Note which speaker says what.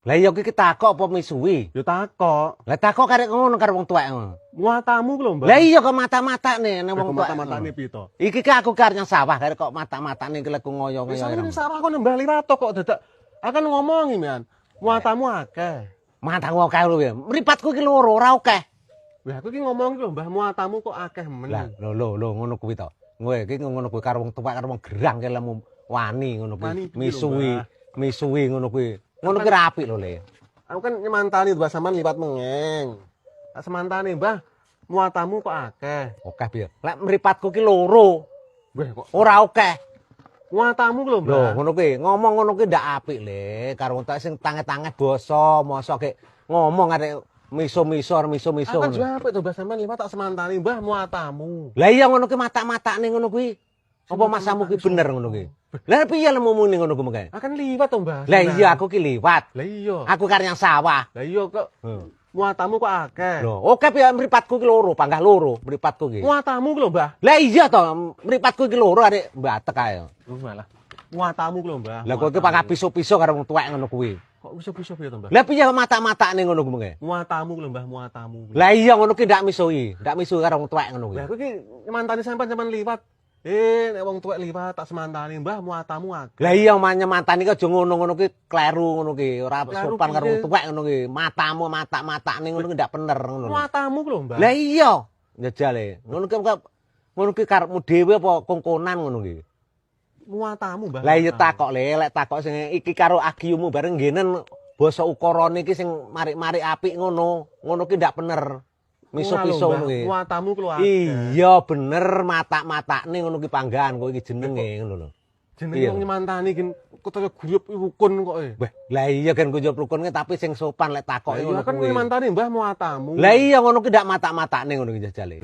Speaker 1: Lah iya iki takok apa misuwi?
Speaker 2: Ya takok.
Speaker 1: Lah takok karek ngono karo wong tuwek ngono.
Speaker 2: Muatamu ku lho, Mbah.
Speaker 1: Lah iya kok mata-matane ning wong tuwek.
Speaker 2: Mata-matane piye to?
Speaker 1: Iki ki aku karep nyang sawah karek kok mata-matane iki leku ngoyo-ngoyo.
Speaker 2: Wis ning sawah kono Mbah liwat kok dadak akan ngomongi, men. Muatamu akeh.
Speaker 1: Matamu akeh lho ya. Mripatku iki loro ora akeh.
Speaker 2: Wah, aku iki ngomong iki lho, Mbah, muatamu kok akeh men.
Speaker 1: Lah lho ngono kuwi to. Kowe iki ngono kuwi karo wong tuwek karo wong gerang ki lemu wani ngono kuwi. Misuwi ngono kuwi. Ngono ki ra apik lho, Le.
Speaker 2: Aku kan nyemantani Mbah sampean liwat mengeng. Tak semantani, Mbah, muatamu kok akeh.
Speaker 1: Akeh piye? Lek mripatku ki loro.
Speaker 2: Wah, kok
Speaker 1: Ora akeh.
Speaker 2: muatamu ku lho,
Speaker 1: Lho,
Speaker 2: Mbah.
Speaker 1: ngono kuwi, ngomong ngono kuwi ndak apik, Le. Karo wong tuwek sing tange-tange basa, mosok ki ngomong arek miso-miso
Speaker 2: Akan
Speaker 1: ngono.
Speaker 2: juga apik to Mbah sampean liwat tak semantani, Mbah, muatamu.
Speaker 1: Lah iya ngono ki mata-matane ngono kuwi. Apa masamu ki bener ngono ki? Lah piye lemu muni ngono ku mengke?
Speaker 2: Akan liwat to, Mbah.
Speaker 1: Lah iya aku ki liwat.
Speaker 2: Lah iya.
Speaker 1: Aku karep nyang sawah.
Speaker 2: Lah iya kok muatamu kok akeh.
Speaker 1: Lho, oke piye mripatku ki loro, panggah loro mripatku ki.
Speaker 2: Muatamu ku lho, Mbah.
Speaker 1: Lah iya to, mripatku ki loro arek mbatek ae.
Speaker 2: Malah. Muatamu ku lho, Mbah.
Speaker 1: Lah kok ki panggah piso-piso karo wong tuwek ngono kuwi.
Speaker 2: Kok bisa-bisa piye to, Mbah?
Speaker 1: Lah piye mata-matane ngono ku mengke?
Speaker 2: Muatamu ku lho, Mbah, muatamu.
Speaker 1: Lah iya ngono ki ndak misuhi karo wong tuwek ngono kuwi.
Speaker 2: Lah aku iki mantani sampean liwat. Nek wong tuwek liwat tak semantani, Mbah, muatamu akeh.
Speaker 1: Lah iya mantani ki aja ngono-ngono ki kleru ngono ki, ora
Speaker 2: Kleru
Speaker 1: sopan karo wong
Speaker 2: piye?
Speaker 1: tuwek ngono ki. Matamu mata-matane ngono ki ndak bener ngono.
Speaker 2: Muatamu ku lho, Mbah.
Speaker 1: Lah iya, njajale. Ngono ki karepmu dhewe apa kongkonan ngono ki.
Speaker 2: Muatamu, Mbah.
Speaker 1: Lah iya takok Le, lek takok sing iki karo agiummu bareng ngenen basa ukarane iki sing marik-marik apik ngono. Ngono ki ndak bener. Miso-piso ngono ki.
Speaker 2: Muatamu ku lho akeh.
Speaker 1: Iya bener mata-matane ngono ki panggahan kowe iki jenenge ngono lho.
Speaker 2: Jenenge wong nyemantani gen kaya grup rukun kok e.
Speaker 1: Wah, lah iya kan kunjuk rukun ki tapi sing sopan lek takoki
Speaker 2: Iya
Speaker 1: ngono
Speaker 2: kan
Speaker 1: kuwi.
Speaker 2: nyemantani, Mbah, muatamu.
Speaker 1: Lah iya ngono ki ndak mata-matane ngono ki jajale.